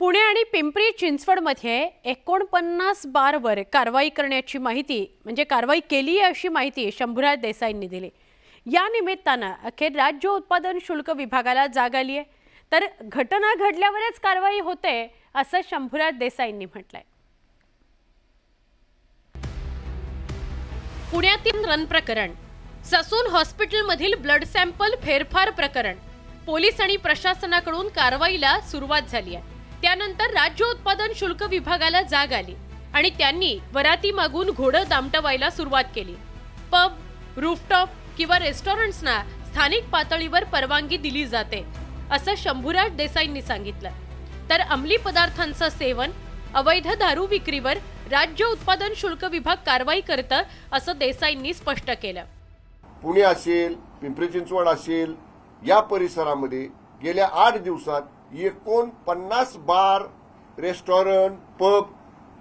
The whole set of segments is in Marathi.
पुणे आणि पिंपरी चिंचवडमध्ये 49 बारवर कारवाई करण्याची माहिती म्हणजे कारवाई केली अशी माहिती शंभूराज देसाईंनी दिली। या निमित्ताने अखेर राज्य उत्पादन शुल्क विभागाला जाग आली आहे, तर घटना घडल्यावरच कारवाई होते असं शंभूराज देसाईंनी म्हटलंय। पुण्यातील रन प्रकरण, ससून हॉस्पिटलमधील ब्लड सॅम्पल फेरफार प्रकरण, पोलीस आणि प्रशासनाकडून कारवाईला सुरुवात झाली आहे। त्यानंतर राज्य उत्पादन शुल्क विभागाला जाग आली आणि त्यांनी वराती मागून घोडं दामटवायला सुरुवात केली। पब, रूफटॉप किंवा रेस्टॉरंट्सना स्थानिक पातळीवर परवानगी दिली जाते असं शंभूराज देसाईंनी सांगितलं। तर अंमली पदार्थांचं सेवन, अवैध दारू विक्रीवर राज्य उत्पादन शुल्क विभाग कारवाई करतं असं देसाईंनी स्पष्ट केलं। पुणे असेल, पिंपरी चिंचवड असेल, या परिसरामध्ये गेल्या 8 दिवसात 49 बार, रेस्टॉरंट, पब,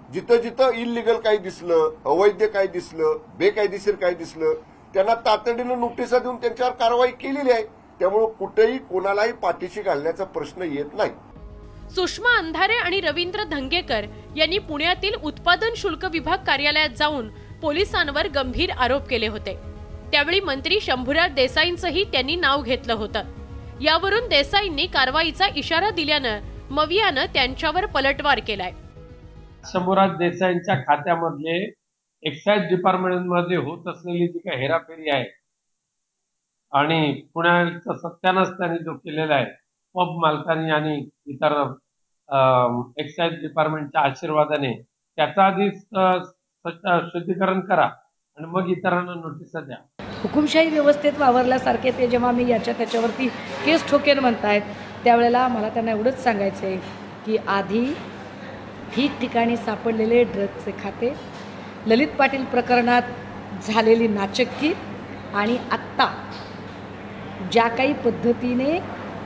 जिथं जिथं इल्लीगल काही दिसलं, अवैध काही दिसलं, बेकायदेशीर काही दिसलं, त्यांना तातडीनं नोटिसा देऊन त्यांच्यावर कारवाई केलेली आहे। त्यामुळे कुठेही कोणालाही पाठीशी घालण्याचा प्रश्न येत नाही। सुषमा अंधारे आणि रवींद्र धंगेकर यांनी पुण्यातील उत्पादन शुल्क विभाग कार्यालयात जाऊन पोलिसांवर गंभीर आरोप केले होते। त्यावेळी मंत्री शंभूराज देसाईंचंही त्यांनी नाव घेतलं होतं। यावरून देसाईंनी कारवाईचा इशारा दिल्यानं मवियानं त्यांच्यावर पलटवार केलाय। शंभूराज देसाईंच्या खात्यामधले एक्साइज डिपार्टमेंटमध्ये होत असलेली जी काही हेराफेरी आहे आणि पुण्याचा सत्यानाश त्यांनी जो केलेला आहे, पब मालकांनी आणि इतर एक्साइज डिपार्टमेंटच्या आशीर्वादाने, त्याचा आधी शुद्धीकरण करा आणि मग इतरांना नोटिसा द्या। हुकुमशाही व्यवस्थेत वावरल्यासारखे ते जेव्हा मी त्याच्यावरती केस ठोकेन म्हणतायत, त्यावेळेला मला त्यांना एवढंच सांगायचं आहे की आधी ठिकठिकाणी सापडलेले ड्रग्जचे खाते, ललित पाटील प्रकरणात झालेली नाचक्की आणि आत्ता ज्या काही पद्धतीने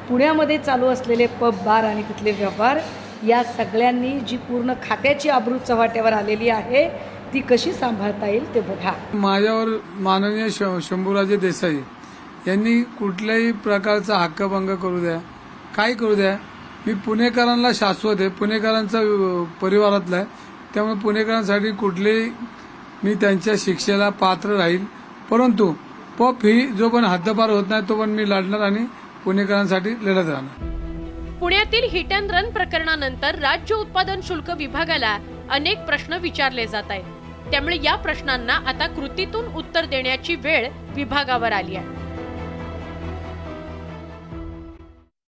पुण्यामध्ये चालू असलेले पब, बार आणि तिथले व्यवहार, या सगळ्यांनी जी पूर्ण खात्याची आबरू चव्हाट्यावर आलेली आहे ती कशी सांभाळता येईल ते बघा। माझ्यावर माननीय शंभूराजे देसाई यांनी कुठल्याही प्रकारचा हक्कभंग करू द्या, काय करू द्या, मी पुणेकरांना शाश्वत आहे, पुणेकरांचा परिवारातला आहे, त्यामुळे पुणेकरांसाठी कुठलेही मी त्यांच्या शिक्षेला पात्र राहील। परंतु पप ही जो पण हद्दपार होत नाही तो पण मी लढणार आणि पुणेकरांसाठी लढत राहणार। पुण्यातील हिट अँड रन प्रकरणानंतर राज्य उत्पादन शुल्क विभागाला अनेक प्रश्न विचारले जात आहेत। त्यामुळे या प्रश्नांना आता कृतीतून उत्तर देण्याची वेळ विभागावर आली आहे।